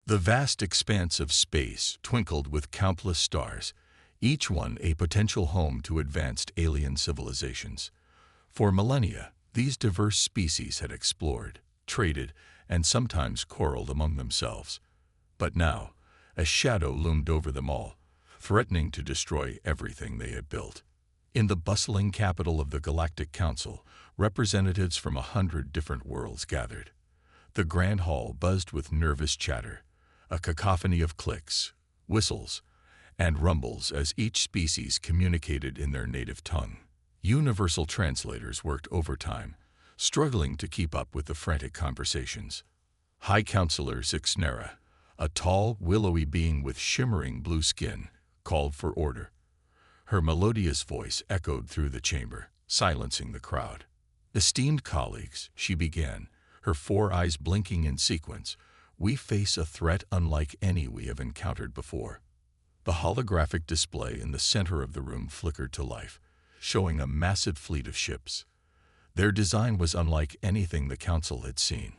The vast expanse of space twinkled with countless stars, each one a potential home to advanced alien civilizations. For millennia, these diverse species had explored, traded, and sometimes quarreled among themselves. But now, a shadow loomed over them all, threatening to destroy everything they had built. In the bustling capital of the Galactic Council, representatives from 100 different worlds gathered. The grand hall buzzed with nervous chatter, a cacophony of clicks, whistles, and rumbles as each species communicated in their native tongue. Universal translators worked overtime, struggling to keep up with the frantic conversations. High Counselor Zixnera, a tall, willowy being with shimmering blue skin, called for order. Her melodious voice echoed through the chamber, silencing the crowd. "Esteemed colleagues," she began, her 4 eyes blinking in sequence, "we face a threat unlike any we have encountered before." The holographic display in the center of the room flickered to life, showing a massive fleet of ships. Their design was unlike anything the Council had seen,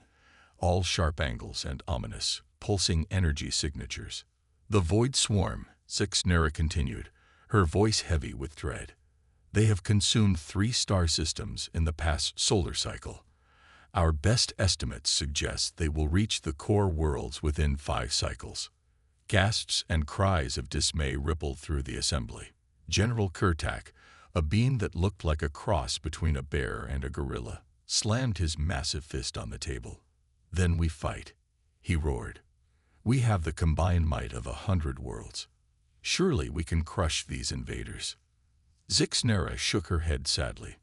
all sharp angles and ominous, pulsing energy signatures. "The Void Swarm," Zixnera continued, her voice heavy with dread. "They have consumed 3 star systems in the past solar cycle. Our best estimates suggest they will reach the core worlds within 5 cycles." Gasps and cries of dismay rippled through the assembly. General Kurtak, a being that looked like a cross between a bear and a gorilla, slammed his massive fist on the table. "Then we fight," he roared. "We have the combined might of 100 worlds. Surely we can crush these invaders." Zixnera shook her head sadly.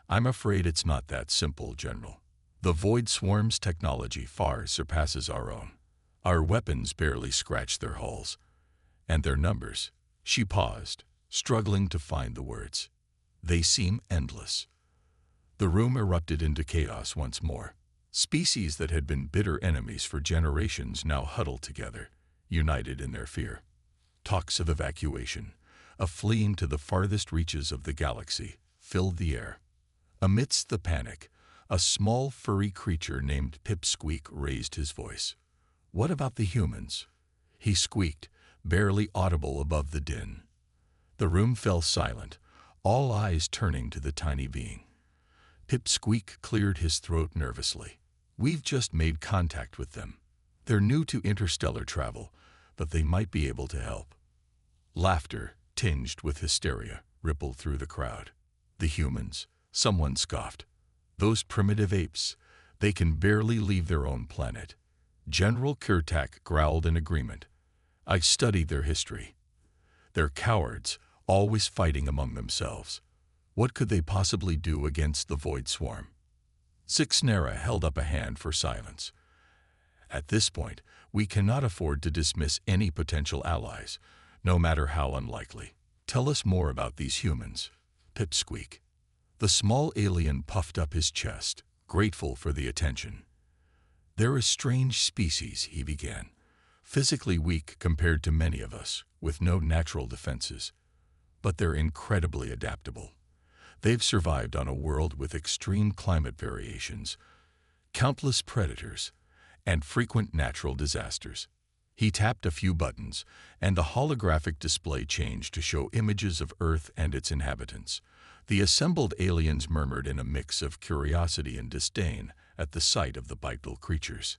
"I'm afraid it's not that simple, General. The Void Swarm's technology far surpasses our own. Our weapons barely scratch their hulls. And their numbers—" She paused, struggling to find the words. "They seem endless." The room erupted into chaos once more. Species that had been bitter enemies for generations now huddled together, united in their fear. Talks of evacuation, of fleeing to the farthest reaches of the galaxy, filled the air. Amidst the panic, a small furry creature named Pipsqueak raised his voice. "What about the humans?" he squeaked, barely audible above the din. The room fell silent, all eyes turning to the tiny being. Pipsqueak cleared his throat nervously. "We've just made contact with them. They're new to interstellar travel, but they might be able to help." Laughter, tinged with hysteria, rippled through the crowd. "The humans," someone scoffed. "Those primitive apes, they can barely leave their own planet." General Kurtak growled in agreement. "I studied their history. They're cowards, always fighting among themselves. What could they possibly do against the Void Swarm?" Zixnera held up a hand for silence. "At this point, we cannot afford to dismiss any potential allies, no matter how unlikely. Tell us more about these humans, Pipsqueak." The small alien puffed up his chest, grateful for the attention. "They're a strange species," he began. "Physically weak compared to many of us, with no natural defenses. But they're incredibly adaptable. They've survived on a world with extreme climate variations, countless predators, and frequent natural disasters." He tapped a few buttons, and the holographic display changed to show images of Earth and its inhabitants. The assembled aliens murmured in a mix of curiosity and disdain at the sight of the bipedal creatures.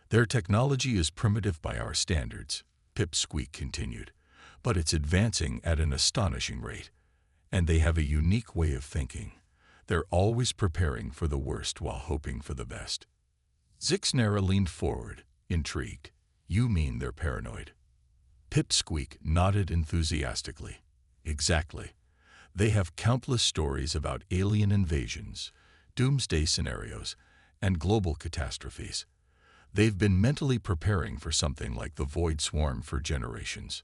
"Their technology is primitive by our standards," Pipsqueak continued, "but it's advancing at an astonishing rate. And they have a unique way of thinking. They're always preparing for the worst while hoping for the best." Zixnera leaned forward, intrigued. "You mean they're paranoid?" Pipsqueak nodded enthusiastically. "Exactly. They have countless stories about alien invasions, doomsday scenarios, and global catastrophes. They've been mentally preparing for something like the Void Swarm for generations."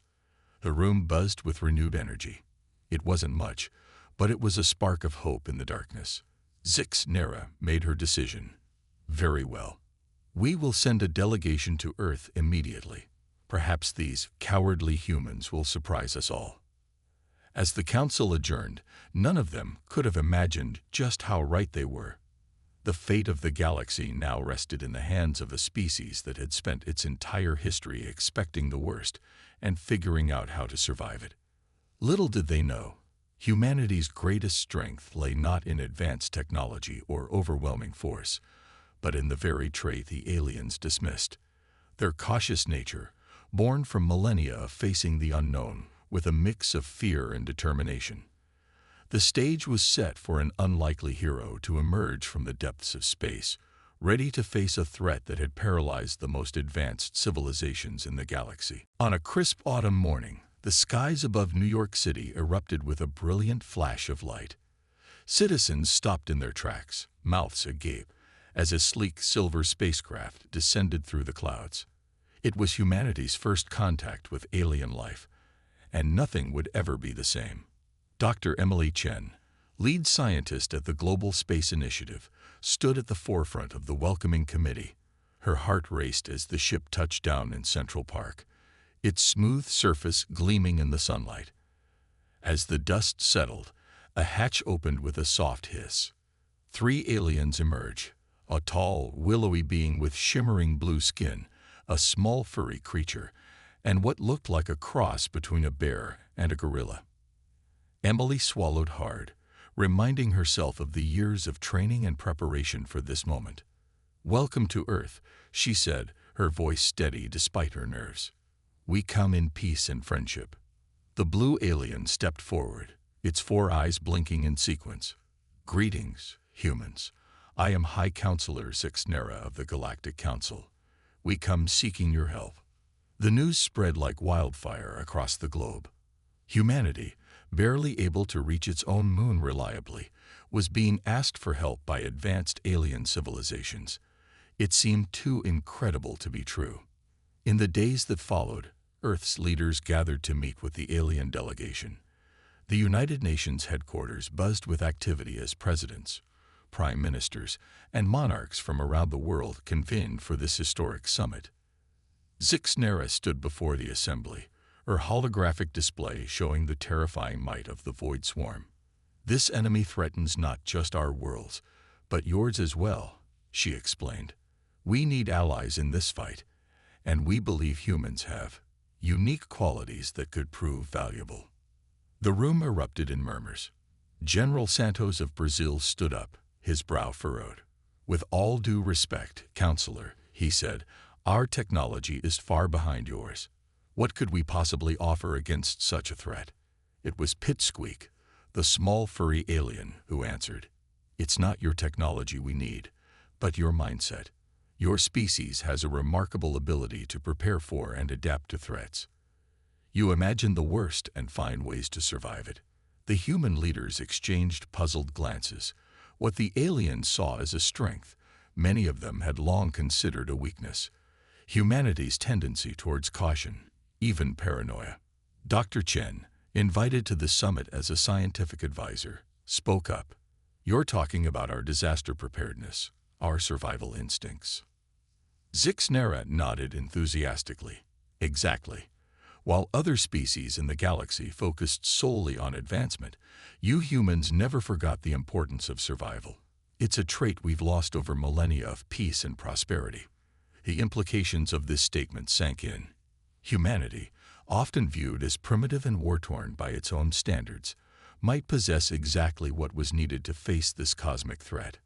The room buzzed with renewed energy. It wasn't much, but it was a spark of hope in the darkness. Zixnera made her decision. "Very well. We will send a delegation to Earth immediately. Perhaps these cowardly humans will surprise us all." As the council adjourned, none of them could have imagined just how right they were. The fate of the galaxy now rested in the hands of a species that had spent its entire history expecting the worst and figuring out how to survive it. Little did they know, humanity's greatest strength lay not in advanced technology or overwhelming force, but in the very trait the aliens dismissed: their cautious nature, born from millennia of facing the unknown with a mix of fear and determination. The stage was set for an unlikely hero to emerge from the depths of space, ready to face a threat that had paralyzed the most advanced civilizations in the galaxy. On a crisp autumn morning, the skies above New York City erupted with a brilliant flash of light. Citizens stopped in their tracks, mouths agape, as a sleek silver spacecraft descended through the clouds. It was humanity's first contact with alien life, and nothing would ever be the same. Dr. Emily Chen, lead scientist at the Global Space Initiative, stood at the forefront of the welcoming committee. Her heart raced as the ship touched down in Central Park, its smooth surface gleaming in the sunlight. As the dust settled, a hatch opened with a soft hiss. 3 aliens emerged: a tall, willowy being with shimmering blue skin, a small furry creature, and what looked like a cross between a bear and a gorilla. Emily swallowed hard, reminding herself of the years of training and preparation for this moment. "Welcome to Earth," she said, her voice steady despite her nerves. "We come in peace and friendship." The blue alien stepped forward, its 4 eyes blinking in sequence. "Greetings, humans. I am High Counselor Zixnera of the Galactic Council. We come seeking your help." The news spread like wildfire across the globe. Humanity, barely able to reach its own moon reliably, was being asked for help by advanced alien civilizations. It seemed too incredible to be true. In the days that followed, Earth's leaders gathered to meet with the alien delegation. The United Nations headquarters buzzed with activity as presidents, prime ministers, and monarchs from around the world convened for this historic summit. Zixnera stood before the assembly, her holographic display showing the terrifying might of the Void Swarm. "This enemy threatens not just our worlds, but yours as well," she explained. "We need allies in this fight, and we believe humans have unique qualities that could prove valuable." The room erupted in murmurs. General Santos of Brazil stood up, his brow furrowed. "With all due respect, Counselor," he said, "our technology is far behind yours. What could we possibly offer against such a threat?" It was Pitsqueak, the small furry alien, who answered. "It's not your technology we need, but your mindset. Your species has a remarkable ability to prepare for and adapt to threats. You imagine the worst and find ways to survive it." The human leaders exchanged puzzled glances. What the aliens saw as a strength, many of them had long considered a weakness. Humanity's tendency towards caution, even paranoia. Dr. Chen, invited to the summit as a scientific advisor, spoke up. "You're talking about our disaster preparedness, our survival instincts." Zixnera nodded enthusiastically. "Exactly. While other species in the galaxy focused solely on advancement, you humans never forgot the importance of survival. It's a trait we've lost over millennia of peace and prosperity." The implications of this statement sank in. Humanity, often viewed as primitive and war-torn by its own standards, might possess exactly what was needed to face this cosmic threat.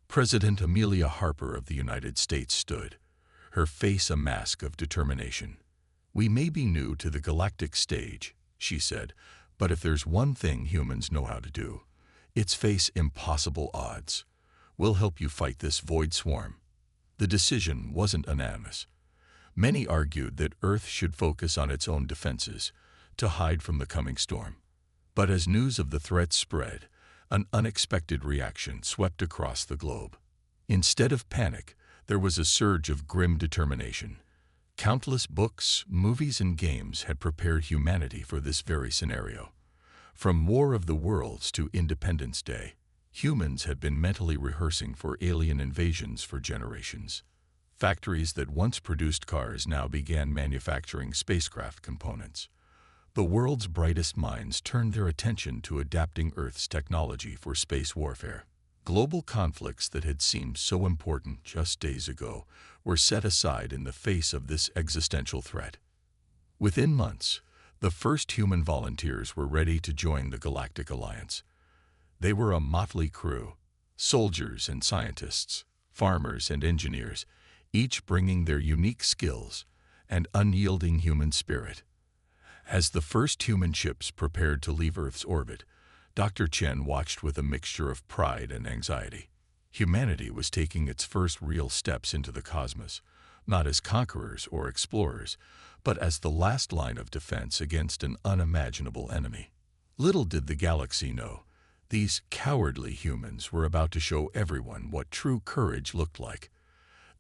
President Amelia Harper of the United States stood, her face a mask of determination. "We may be new to the galactic stage," she said, "but if there's one thing humans know how to do, it's face impossible odds. We'll help you fight this void swarm." The decision wasn't unanimous. Many argued that Earth should focus on its own defenses, to hide from the coming storm. But as news of the threat spread, an unexpected reaction swept across the globe. Instead of panic, there was a surge of grim determination. Countless books, movies, and games had prepared humanity for this very scenario. From War of the Worlds to Independence Day, humans had been mentally rehearsing for alien invasions for generations. Factories that once produced cars now began manufacturing spacecraft components. The world's brightest minds turned their attention to adapting Earth's technology for space warfare. Global conflicts that had seemed so important just days ago were set aside in the face of this existential threat. Within months, the first human volunteers were ready to join the Galactic Alliance. They were a motley crew, soldiers and scientists, farmers and engineers, each bringing their unique skills and unyielding human spirit. As the first human ships prepared to leave Earth's orbit, Dr. Chen watched with a mixture of pride and anxiety. Humanity was taking its first real steps into the cosmos, not as conquerors or explorers, but as the last line of defense against an unimaginable enemy. Little did the galaxy know, these cowardly humans were about to show everyone what true courage looked like.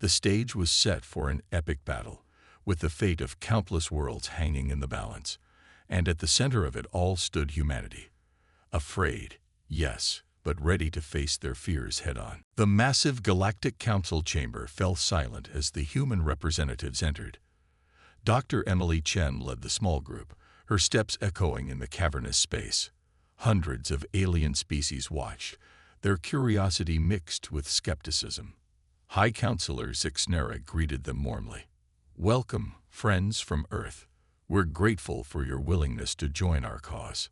The stage was set for an epic battle, with the fate of countless worlds hanging in the balance, and at the center of it all stood humanity. Afraid, yes, but ready to face their fears head-on. The massive Galactic Council chamber fell silent as the human representatives entered. Dr. Emily Chen led the small group, her steps echoing in the cavernous space. Hundreds of alien species watched, their curiosity mixed with skepticism. High Counselor Zixnera greeted them warmly. "Welcome, friends from Earth. We're grateful for your willingness to join our cause."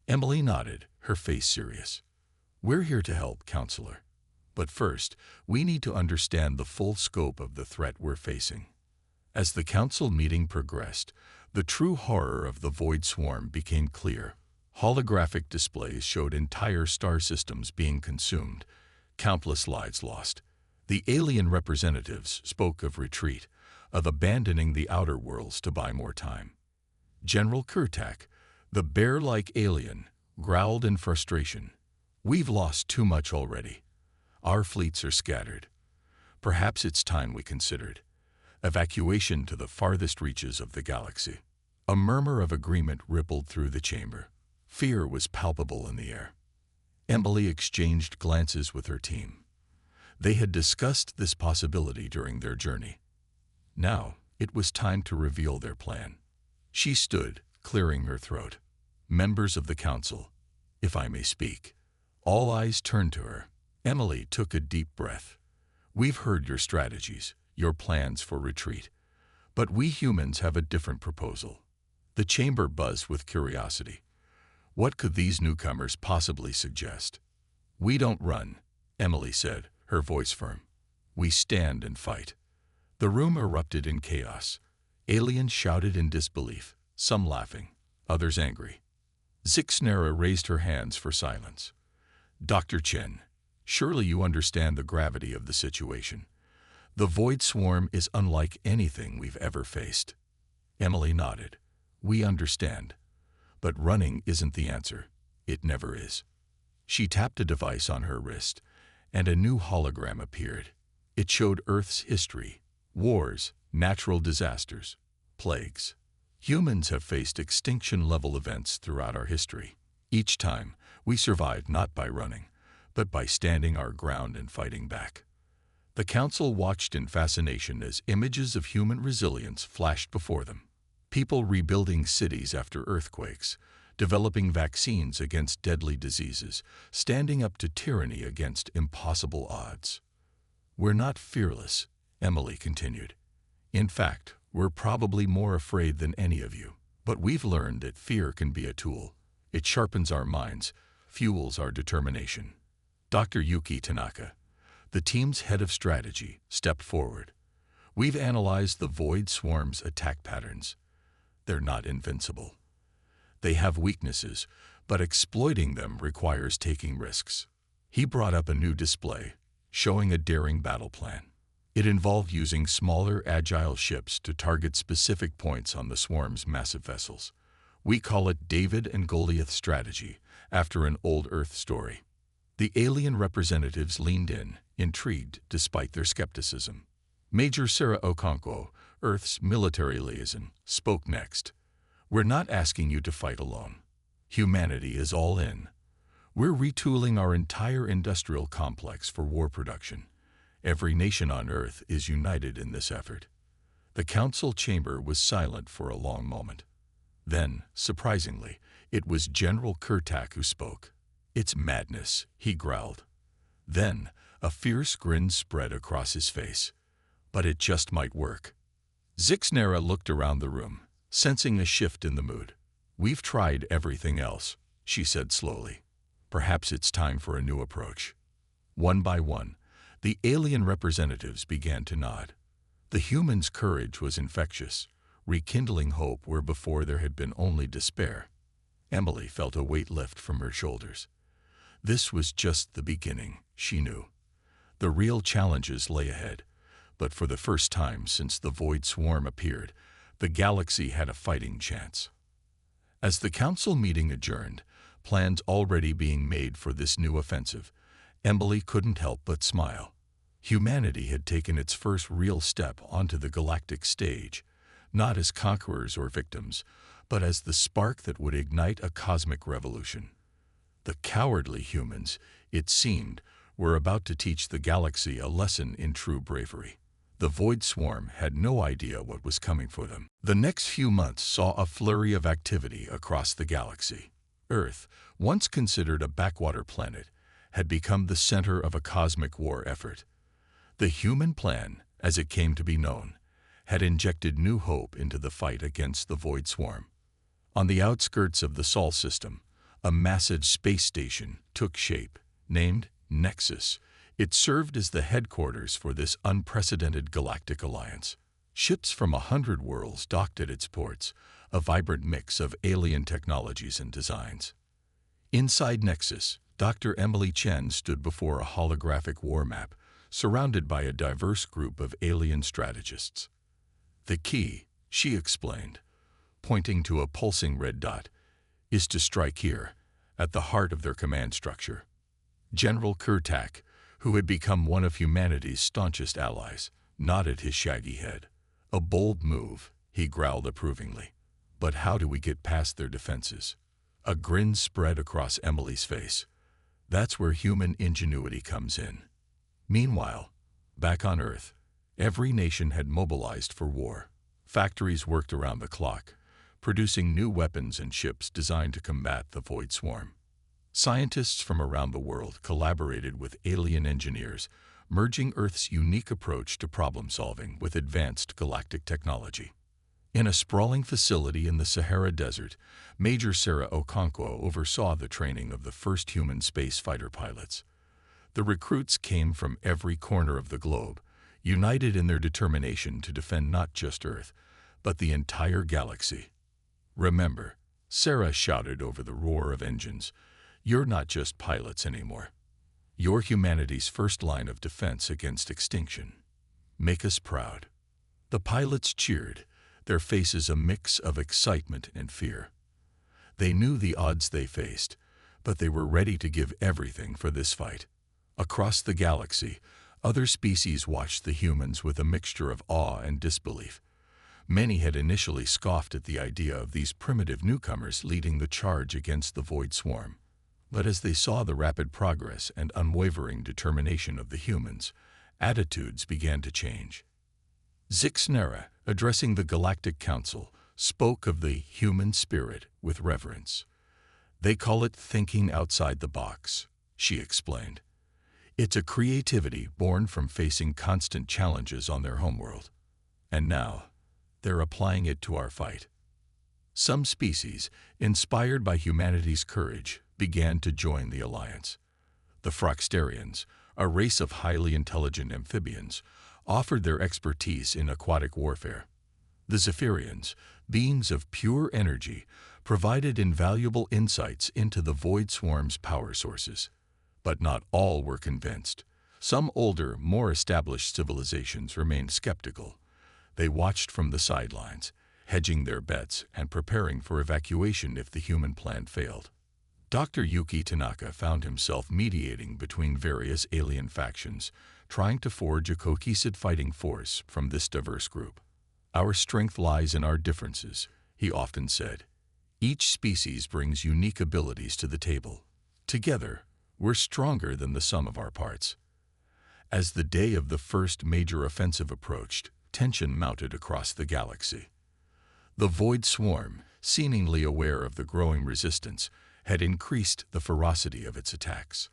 Emily nodded, her face serious. "We're here to help, Counselor. But first, we need to understand the full scope of the threat we're facing." As the council meeting progressed, the true horror of the Void Swarm became clear. Holographic displays showed entire star systems being consumed, countless lives lost. The alien representatives spoke of retreat, of abandoning the outer worlds to buy more time. General Kurtak, the bear-like alien, growled in frustration. "We've lost too much already. Our fleets are scattered. Perhaps it's time we considered evacuation to the farthest reaches of the galaxy." A murmur of agreement rippled through the chamber. Fear was palpable in the air. Emily exchanged glances with her team. They had discussed this possibility during their journey. Now, it was time to reveal their plan. She stood, clearing her throat. "Members of the council, if I may speak." All eyes turned to her. Emily took a deep breath. "We've heard your strategies, your plans for retreat. But we humans have a different proposal." The chamber buzzed with curiosity. What could these newcomers possibly suggest? "We don't run," Emily said, her voice firm. "We stand and fight." The room erupted in chaos. Aliens shouted in disbelief, some laughing, others angry. Zixnera raised her hands for silence. "Dr. Chen, surely you understand the gravity of the situation. The Void Swarm is unlike anything we've ever faced." Emily nodded. "We understand. But running isn't the answer. It never is." She tapped a device on her wrist, and a new hologram appeared. It showed Earth's history, wars, natural disasters, plagues. Humans have faced extinction-level events throughout our history. Each time, we survived not by running, but by standing our ground and fighting back. The council watched in fascination as images of human resilience flashed before them. People rebuilding cities after earthquakes, developing vaccines against deadly diseases, standing up to tyranny against impossible odds. "We're not fearless," Emily continued. "In fact, we're probably more afraid than any of you. But we've learned that fear can be a tool. It sharpens our minds, fuels our determination." Dr. Yuki Tanaka, the team's head of strategy, stepped forward. "We've analyzed the Void Swarm's attack patterns. They're not invincible. They have weaknesses, but exploiting them requires taking risks." He brought up a new display, showing a daring battle plan. It involved using smaller, agile ships to target specific points on the swarm's massive vessels. "We call it David and Goliath strategy, after an old Earth story." The alien representatives leaned in, intrigued despite their skepticism. Major Sarah Okonkwo, Earth's military liaison, spoke next. "We're not asking you to fight alone. Humanity is all in. We're retooling our entire industrial complex for war production. Every nation on Earth is united in this effort." The council chamber was silent for a long moment. Then, surprisingly, it was General Kurtak who spoke. "It's madness," he growled. Then, a fierce grin spread across his face. But it just might work. Zixnera looked around the room, sensing a shift in the mood. "We've tried everything else," she said slowly. "Perhaps it's time for a new approach." One by one, the alien representatives began to nod. The humans' courage was infectious, rekindling hope where before there had been only despair. Emily felt a weight lift from her shoulders. This was just the beginning, she knew. The real challenges lay ahead, but for the first time since the Void Swarm appeared, the galaxy had a fighting chance. As the council meeting adjourned, plans already being made for this new offensive, Emily couldn't help but smile. Humanity had taken its first real step onto the galactic stage, not as conquerors or victims, but as the spark that would ignite a cosmic revolution. The cowardly humans, it seemed, were about to teach the galaxy a lesson in true bravery. The Void Swarm had no idea what was coming for them. The next few months saw a flurry of activity across the galaxy. Earth, once considered a backwater planet, had become the center of a cosmic war effort. The human plan, as it came to be known, had injected new hope into the fight against the Void Swarm. On the outskirts of the Sol system, a massive space station took shape, named Nexus. It served as the headquarters for this unprecedented galactic alliance. Ships from 100 worlds docked at its ports, a vibrant mix of alien technologies and designs. Inside Nexus, Dr. Emily Chen stood before a holographic war map, surrounded by a diverse group of alien strategists. "The key," she explained, pointing to a pulsing red dot, "is to strike here, at the heart of their command structure." General Kurtak, who had become one of humanity's staunchest allies, nodded his shaggy head. "A bold move," he growled approvingly. "But how do we get past their defenses?" A grin spread across Emily's face. "That's where human ingenuity comes in." Meanwhile, back on Earth, every nation had mobilized for war. Factories worked around the clock, producing new weapons and ships designed to combat the Void Swarm. Scientists from around the world collaborated with alien engineers, merging Earth's unique approach to problem-solving with advanced galactic technology. In a sprawling facility in the Sahara Desert, Major Sarah Okonkwo oversaw the training of the first human space fighter pilots. The recruits came from every corner of the globe, united in their determination to defend not just Earth, but the entire galaxy. "Remember," Sarah shouted over the roar of engines, "you're not just pilots anymore. You're humanity's first line of defense against extinction. Make us proud." The pilots cheered, their faces a mix of excitement and fear. They knew the odds they faced, but they were ready to give everything for this fight. Across the galaxy, other species watched the humans with a mixture of awe and disbelief. Many had initially scoffed at the idea of these primitive newcomers leading the charge against the Void Swarm. But as they saw the rapid progress and unwavering determination of the humans, attitudes began to change. Zixnera, addressing the Galactic Council, spoke of the human spirit with reverence. "They call it thinking outside the box," she explained. "It's a creativity born from facing constant challenges on their homeworld. And now, they're applying it to our fight." Some species, inspired by humanity's courage, began to join the alliance. The Froxterians, a race of highly intelligent amphibians, offered their expertise in aquatic warfare. The Zephyrians, beings of pure energy, provided invaluable insights into the Void Swarm's power sources. But not all were convinced. Some older, more established civilizations remained skeptical. They watched from the sidelines, hedging their bets and preparing for evacuation if the human plan failed. Dr. Yuki Tanaka found himself mediating between various alien factions, trying to forge a cohesive fighting force from this diverse group. "Our strength lies in our differences," he often said. "Each species brings unique abilities to the table. Together, we're stronger than the sum of our parts." As the day of the first major offensive approached, tension mounted across the galaxy. The Void Swarm, seemingly aware of the growing resistance, had increased the ferocity of its attacks.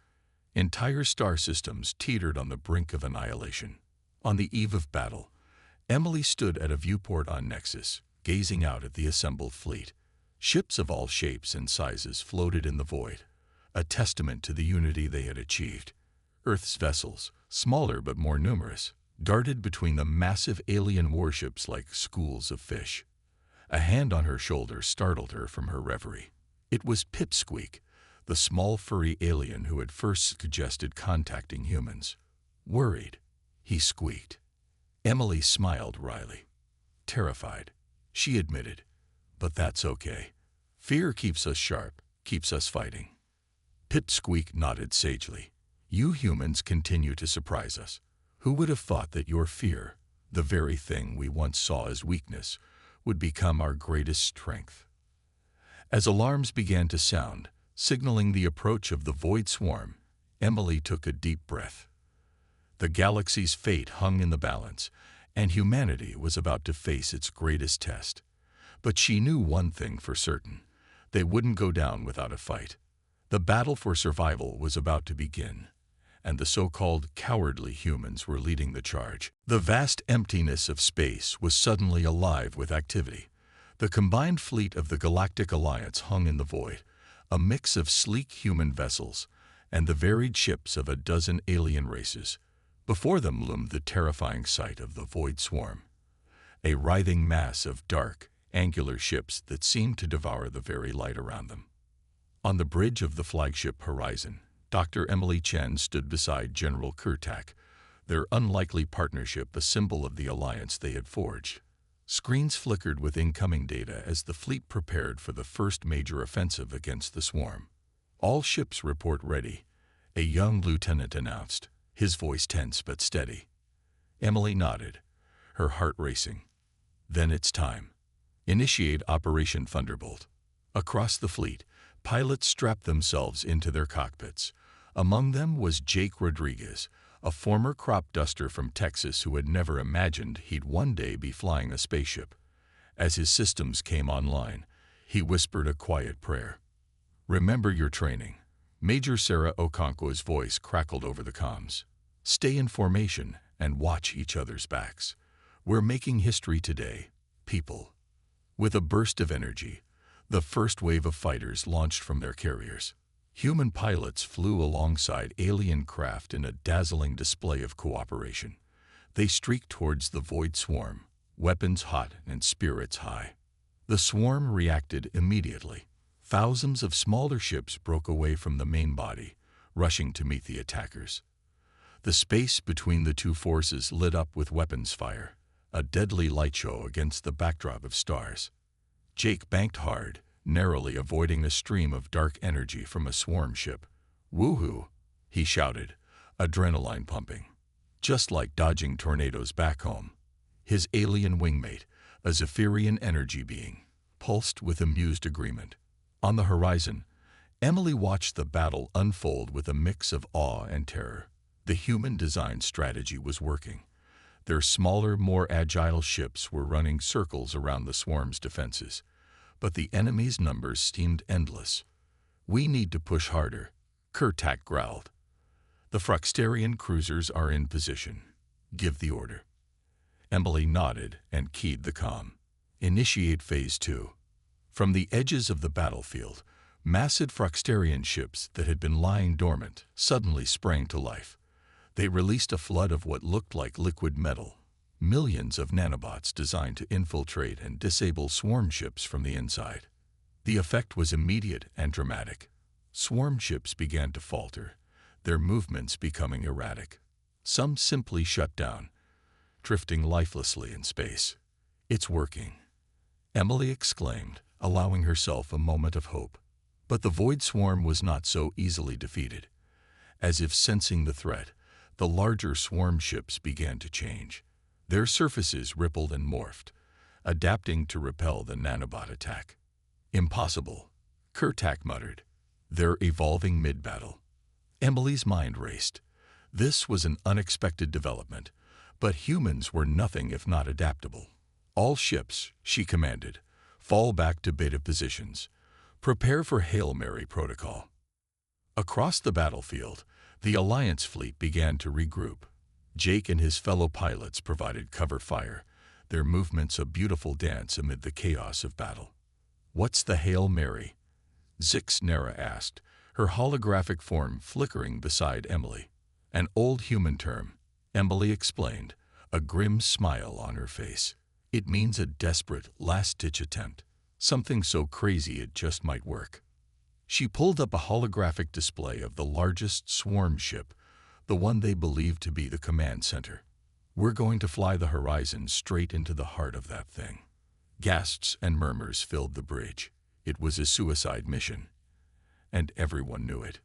Entire star systems teetered on the brink of annihilation. On the eve of battle, Emily stood at a viewport on Nexus, gazing out at the assembled fleet. Ships of all shapes and sizes floated in the void, a testament to the unity they had achieved. Earth's vessels, smaller but more numerous, darted between the massive alien warships like schools of fish. A hand on her shoulder startled her from her reverie. It was Pipsqueak, the small furry alien who had first suggested contacting humans. Worried, he squeaked. Emily smiled wryly. Terrified, she admitted, but that's okay. Fear keeps us sharp, keeps us fighting. Pipsqueak nodded sagely. You humans continue to surprise us. Who would have thought that your fear, the very thing we once saw as weakness, would become our greatest strength? As alarms began to sound, signaling the approach of the Void Swarm, Emily took a deep breath. The galaxy's fate hung in the balance, and humanity was about to face its greatest test. But she knew one thing for certain: they wouldn't go down without a fight. The battle for survival was about to begin, and the so-called cowardly humans were leading the charge. The vast emptiness of space was suddenly alive with activity. The combined fleet of the Galactic Alliance hung in the void, a mix of sleek human vessels and the varied ships of a dozen alien races. Before them loomed the terrifying sight of the Void Swarm, a writhing mass of dark, angular ships that seemed to devour the very light around them. On the bridge of the flagship Horizon, Dr. Emily Chen stood beside General Kurtak, their unlikely partnership a symbol of the alliance they had forged. Screens flickered with incoming data as the fleet prepared for the first major offensive against the swarm. All ships report ready, a young lieutenant announced, his voice tense but steady. Emily nodded, her heart racing. Then it's time. Initiate Operation Thunderbolt. Across the fleet, pilots strapped themselves into their cockpits. Among them was Jake Rodriguez, a former crop duster from Texas who had never imagined he'd one day be flying a spaceship. As his systems came online, he whispered a quiet prayer. Remember your training. Major Sarah Okonkwo's voice crackled over the comms. Stay in formation and watch each other's backs. We're making history today, people. With a burst of energy, the first wave of fighters launched from their carriers. Human pilots flew alongside alien craft in a dazzling display of cooperation. They streaked towards the Void Swarm, weapons hot and spirits high. The swarm reacted immediately. Thousands of smaller ships broke away from the main body, rushing to meet the attackers. The space between the two forces lit up with weapons fire, a deadly light show against the backdrop of stars. Jake banked hard, narrowly avoiding a stream of dark energy from a swarm ship. Woohoo! He shouted, adrenaline pumping. Just like dodging tornadoes back home. His alien wingmate, a Zephyrian energy being, pulsed with amused agreement. On the horizon, Emily watched the battle unfold with a mix of awe and terror. The human-designed strategy was working. Their smaller, more agile ships were running circles around the swarm's defenses. But the enemy's numbers seemed endless. We need to push harder, Kurtak growled. The Fruxterian cruisers are in position. Give the order. Emily nodded and keyed the comm. Initiate Phase 2. From the edges of the battlefield, massive Fruxterian ships that had been lying dormant suddenly sprang to life. They released a flood of what looked like liquid metal. Millions of nanobots designed to infiltrate and disable swarm ships from the inside. The effect was immediate and dramatic. Swarm ships began to falter, their movements becoming erratic. Some simply shut down, drifting lifelessly in space. It's working, Emily exclaimed, allowing herself a moment of hope. But the Void Swarm was not so easily defeated. As if sensing the threat, the larger swarm ships began to change. Their surfaces rippled and morphed, adapting to repel the nanobot attack. Impossible, Kurtak muttered. They're evolving mid-battle. Emily's mind raced. This was an unexpected development, but humans were nothing if not adaptable. All ships, she commanded, fall back to beta positions. Prepare for Hail Mary protocol. Across the battlefield, The Alliance fleet began to regroup. Jake and his fellow pilots provided cover fire, their movements a beautiful dance amid the chaos of battle. "What's the Hail Mary?" Zixnera asked, her holographic form flickering beside Emily. "An old human term," Emily explained, a grim smile on her face. "It means a desperate, last-ditch attempt, something so crazy it just might work." She pulled up a holographic display of the largest swarm ship, the one they believed to be the command center. "We're going to fly the Horizon straight into the heart of that thing." Gasps and murmurs filled the bridge. It was a suicide mission, and everyone knew it.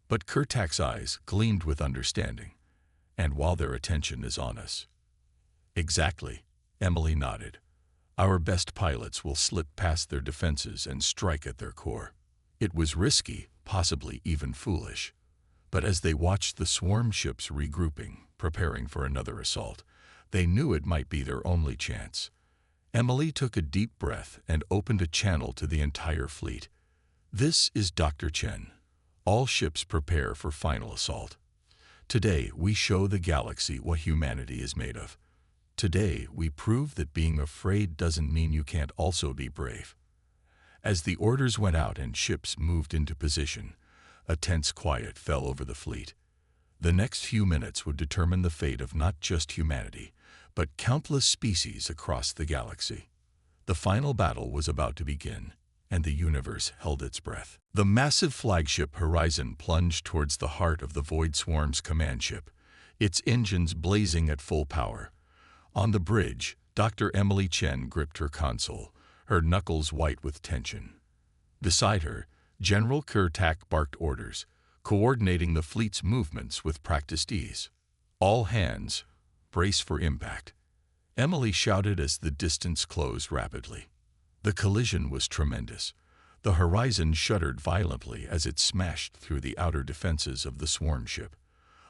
But Kurtak's eyes gleamed with understanding. "And while their attention is on us." "Exactly," Emily nodded. "Our best pilots will slip past their defenses and strike at their core." It was risky, possibly even foolish. But as they watched the swarm ships regrouping, preparing for another assault, they knew it might be their only chance. Emily took a deep breath and opened a channel to the entire fleet. "This is Dr. Chen. All ships prepare for final assault. Today we show the galaxy what humanity is made of. Today we prove that being afraid doesn't mean you can't also be brave." As the orders went out and ships moved into position, a tense quiet fell over the fleet. The next few minutes would determine the fate of not just humanity, but countless species across the galaxy. The final battle was about to begin, and the universe held its breath. The massive flagship Horizon plunged towards the heart of the Void Swarm's command ship, its engines blazing at full power. On the bridge, Dr. Emily Chen gripped her console, her knuckles white with tension. Beside her, General Kurtak barked orders, coordinating the fleet's movements with practiced ease. "All hands, brace for impact," Emily shouted as the distance closed rapidly. The collision was tremendous. The Horizon shuddered violently as it smashed through the outer defenses of the swarm ship.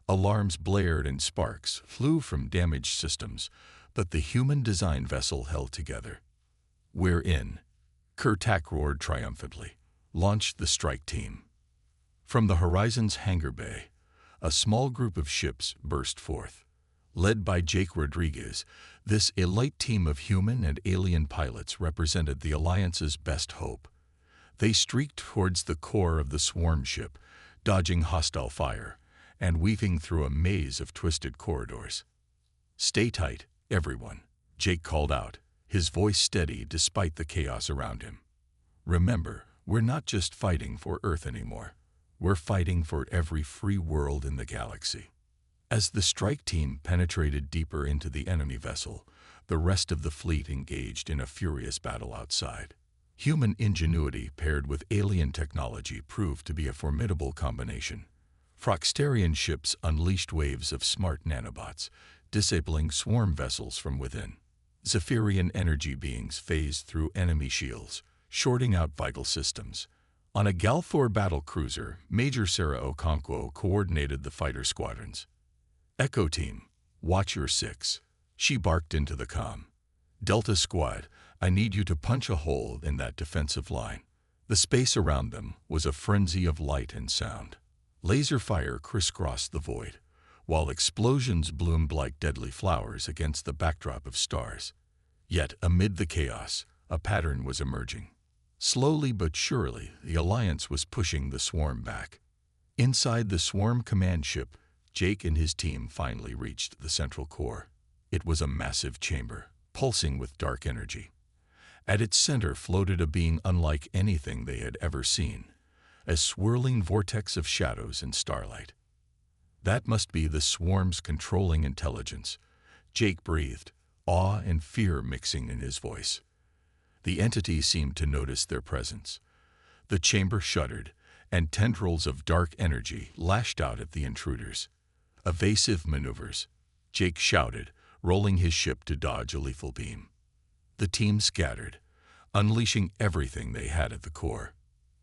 Alarms blared and sparks flew from damaged systems, but the human-designed vessel held together. "We're in," Kurtak roared triumphantly. "Launch the strike team." From the Horizon's hangar bay, a small group of ships burst forth. Led by Jake Rodriguez, this elite team of human and alien pilots represented the Alliance's best hope. They streaked towards the core of the swarm ship, dodging hostile fire and weaving through a maze of twisted corridors. "Stay tight, everyone," Jake called out, his voice steady despite the chaos around him. "Remember, we're not just fighting for Earth anymore. We're fighting for every free world in the galaxy." As the strike team penetrated deeper into the enemy vessel, the rest of the fleet engaged in a furious battle outside. Human ingenuity paired with alien technology proved to be a formidable combination. Froxterian ships unleashed waves of smart nanobots, disabling swarm vessels from within. Zephyrian energy beings phased through enemy shields, shorting out vital systems. On a Galthor battle cruiser, Major Sarah Okonkwo coordinated the fighter squadrons. "Echo Team, watch your six," she barked into the comm. "Delta Squad, I need you to punch a hole in that defensive line." The space around them was a frenzy of light and sound. Laser fire crisscrossed the void, while explosions bloomed like deadly flowers against the backdrop of stars. Yet, amid the chaos, a pattern was emerging. Slowly but surely, the Alliance was pushing the swarm back. Inside the swarm command ship, Jake and his team finally reached the central core. It was a massive chamber, pulsing with dark energy. At its center floated a being unlike anything they had ever seen, a swirling vortex of shadows and starlight. "That must be the swarm's controlling intelligence," Jake breathed, awe and fear mixing in his voice. The entity seemed to notice their presence. The chamber shuddered, and tendrils of dark energy lashed out at the intruders. "Evasive maneuvers," Jake shouted, rolling his ship to dodge a lethal beam. The team scattered, unleashing everything they had at the core.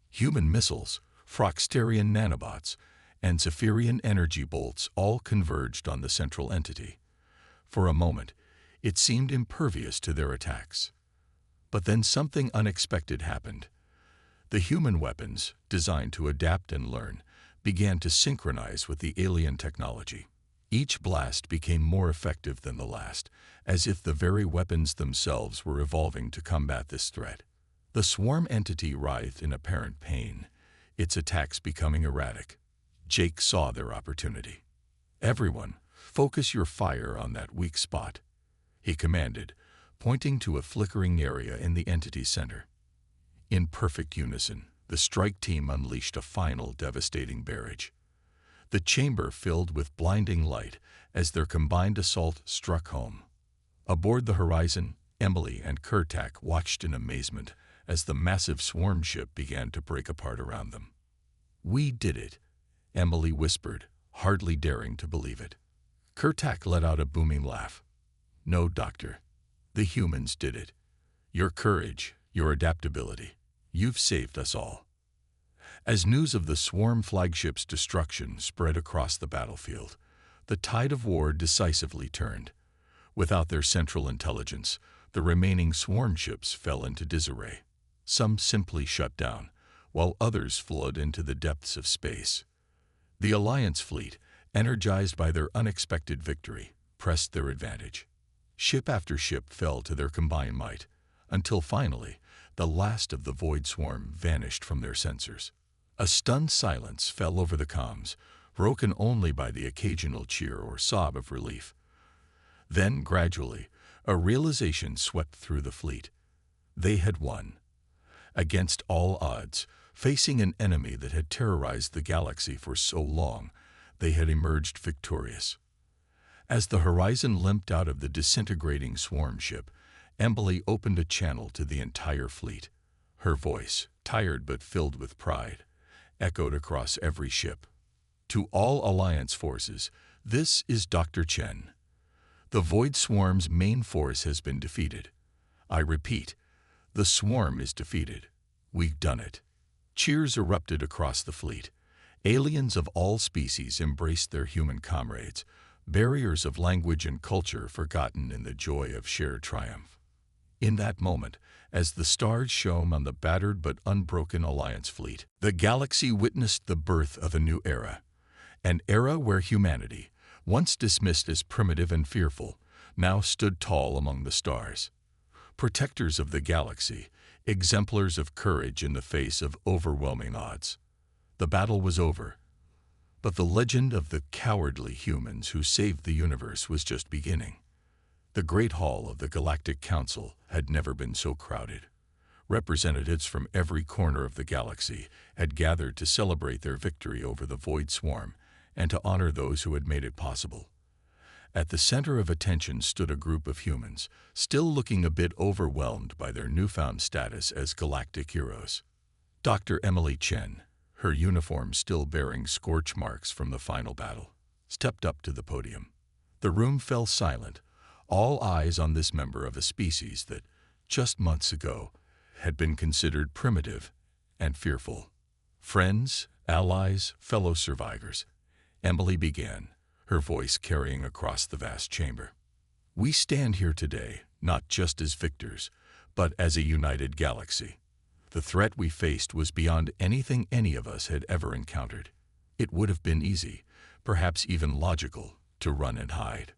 Human missiles, Froxterian nanobots, and Zephyrian energy bolts all converged on the central entity. For a moment, it seemed impervious to their attacks. But then something unexpected happened. The human weapons, designed to adapt and learn, began to synchronize with the alien technology. Each blast became more effective than the last, as if the very weapons themselves were evolving to combat this threat. The swarm entity writhed in apparent pain, its attacks becoming erratic. Jake saw their opportunity. "Everyone, focus your fire on that weak spot," he commanded, pointing to a flickering area in the entity's center. In perfect unison, the strike team unleashed a final devastating barrage. The chamber filled with blinding light as their combined assault struck home. Aboard the Horizon, Emily and Kurtak watched in amazement as the massive swarm ship began to break apart around them. "We did it," Emily whispered, hardly daring to believe it. Kurtak let out a booming laugh. "No, Doctor. The humans did it. Your courage, your adaptability. You've saved us all." As news of the swarm flagship's destruction spread across the battlefield, the tide of war decisively turned. Without their central intelligence, the remaining swarm ships fell into disarray. Some simply shut down, while others flowed into the depths of space. The Alliance fleet, energized by their unexpected victory, pressed their advantage. Ship after ship fell to their combined might, until finally, the last of the Void Swarm vanished from their sensors. A stunned silence fell over the comms, broken only by the occasional cheer or sob of relief. Then, gradually, a realization swept through the fleet. They had won. Against all odds, facing an enemy that had terrorized the galaxy for so long, they had emerged victorious. As the Horizon limped out of the disintegrating swarm ship, Emily opened a channel to the entire fleet. Her voice, tired but filled with pride, echoed across every ship. "To all Alliance forces, this is Dr. Chen. The Void Swarm's main force has been defeated. I repeat, the swarm is defeated. We've done it." Cheers erupted across the fleet. Aliens of all species embraced their human comrades, barriers of language and culture forgotten in the joy of shared triumph. In that moment, as the stars shone on the battered but unbroken Alliance fleet, the galaxy witnessed the birth of a new era. An era where humanity, once dismissed as primitive and fearful, now stood tall among the stars. Protectors of the galaxy, exemplars of courage in the face of overwhelming odds. The battle was over, but the legend of the cowardly humans who saved the universe was just beginning. The Great Hall of the Galactic Council had never been so crowded. Representatives from every corner of the galaxy had gathered to celebrate their victory over the Void Swarm and to honor those who had made it possible. At the center of attention stood a group of humans, still looking a bit overwhelmed by their newfound status as galactic heroes. Dr. Emily Chen, her uniform still bearing scorch marks from the final battle, stepped up to the podium. The room fell silent, all eyes on this member of a species that, just months ago, had been considered primitive and fearful. "Friends, allies, fellow survivors," Emily began, her voice carrying across the vast chamber. "We stand here today, not just as victors, but as a united galaxy. The threat we faced was beyond anything any of us had ever encountered. It would have been easy, perhaps even logical, to run and hide."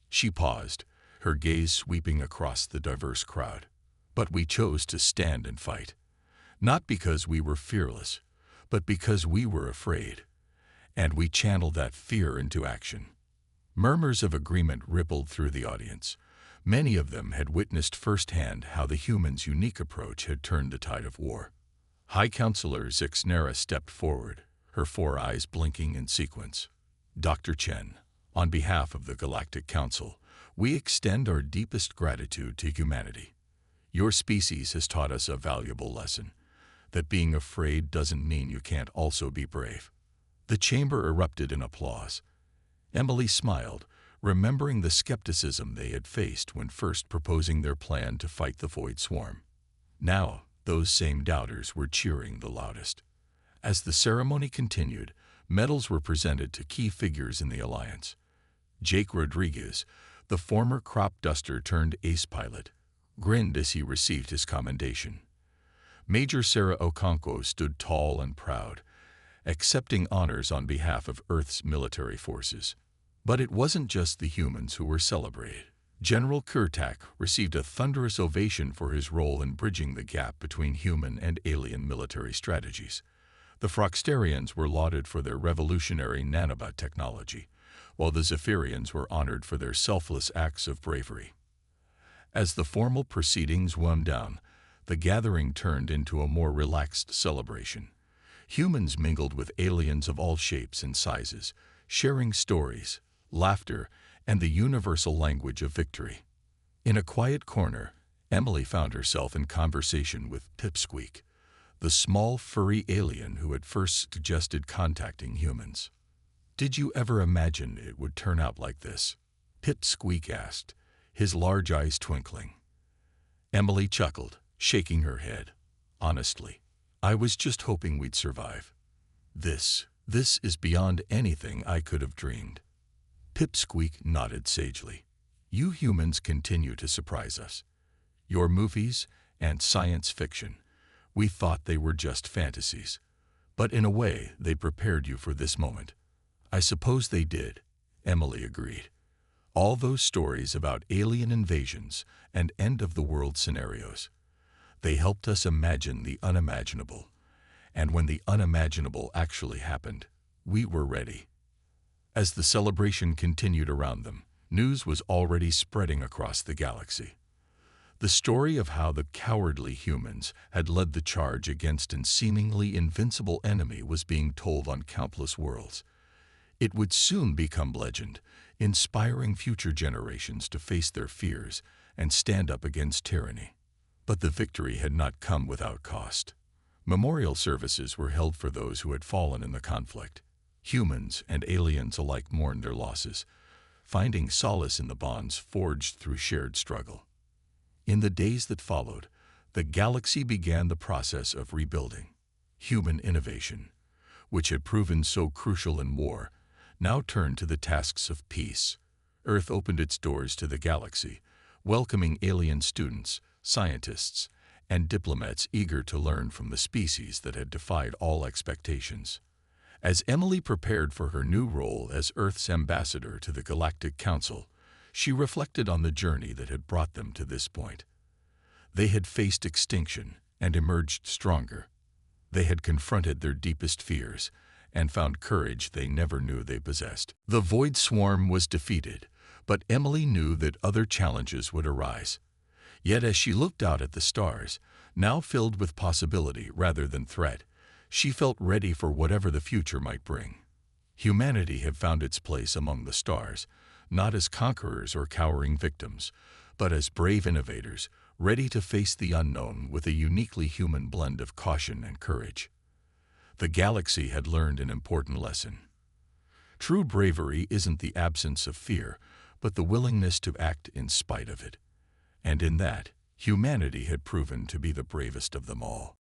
She paused, her gaze sweeping across the diverse crowd. "But we chose to stand and fight. Not because we were fearless, but because we were afraid. And we channeled that fear into action." Murmurs of agreement rippled through the audience. Many of them had witnessed firsthand how the humans' unique approach had turned the tide of war. High Counselor Zixnera stepped forward, her four eyes blinking in sequence. "Dr. Chen, on behalf of the Galactic Council, we extend our deepest gratitude to humanity. Your species has taught us a valuable lesson, that being afraid doesn't mean you can't also be brave." The chamber erupted in applause. Emily smiled, remembering the skepticism they had faced when first proposing their plan to fight the Void Swarm. Now, those same doubters were cheering the loudest. As the ceremony continued, medals were presented to key figures in the Alliance. Jake Rodriguez, the former crop duster turned ace pilot, grinned as he received his commendation. Major Sarah Okonkwo stood tall and proud, accepting honors on behalf of Earth's military forces. But it wasn't just the humans who were celebrated. General Kurtak received a thunderous ovation for his role in bridging the gap between human and alien military strategies. The Froxterians were lauded for their revolutionary nanobot technology, while the Zephyrians were honored for their selfless acts of bravery. As the formal proceedings wound down, the gathering turned into a more relaxed celebration. Humans mingled with aliens of all shapes and sizes, sharing stories, laughter, and the universal language of victory. In a quiet corner, Emily found herself in conversation with Pipsqueak, the small, furry alien who had first suggested contacting humans. "Did you ever imagine it would turn out like this?" Pipsqueak asked, his large eyes twinkling. Emily chuckled, shaking her head. "Honestly, I was just hoping we'd survive. This is beyond anything I could have dreamed." Pipsqueak nodded sagely. "You humans continue to surprise us. Your movies and science fiction, we thought they were just fantasies. But in a way, they prepared you for this moment." "I suppose they did," Emily agreed. "All those stories about alien invasions and end-of-the-world scenarios. They helped us imagine the unimaginable. And when the unimaginable actually happened, we were ready." As the celebration continued around them, news was already spreading across the galaxy. The story of how the cowardly humans had led the charge against an seemingly invincible enemy was being told on countless worlds. It would soon become legend, inspiring future generations to face their fears and stand up against tyranny. But the victory had not come without cost. Memorial services were held for those who had fallen in the conflict. Humans and aliens alike mourned their losses, finding solace in the bonds forged through shared struggle. In the days that followed, the galaxy began the process of rebuilding. Human innovation, which had proven so crucial in war, now turned to the tasks of peace. Earth opened its doors to the galaxy, welcoming alien students, scientists, and diplomats eager to learn from the species that had defied all expectations. As Emily prepared for her new role as Earth's ambassador to the Galactic Council, she reflected on the journey that had brought them to this point. They had faced extinction and emerged stronger. They had confronted their deepest fears and found courage they never knew they possessed. The Void Swarm was defeated, but Emily knew that other challenges would arise. Yet as she looked out at the stars, now filled with possibility rather than threat, she felt ready for whatever the future might bring. Humanity had found its place among the stars, not as conquerors or cowering victims, but as brave innovators, ready to face the unknown with a uniquely human blend of caution and courage. The galaxy had learned an important lesson. True bravery isn't the absence of fear, but the willingness to act in spite of it. And in that, humanity had proven to be the bravest of them all.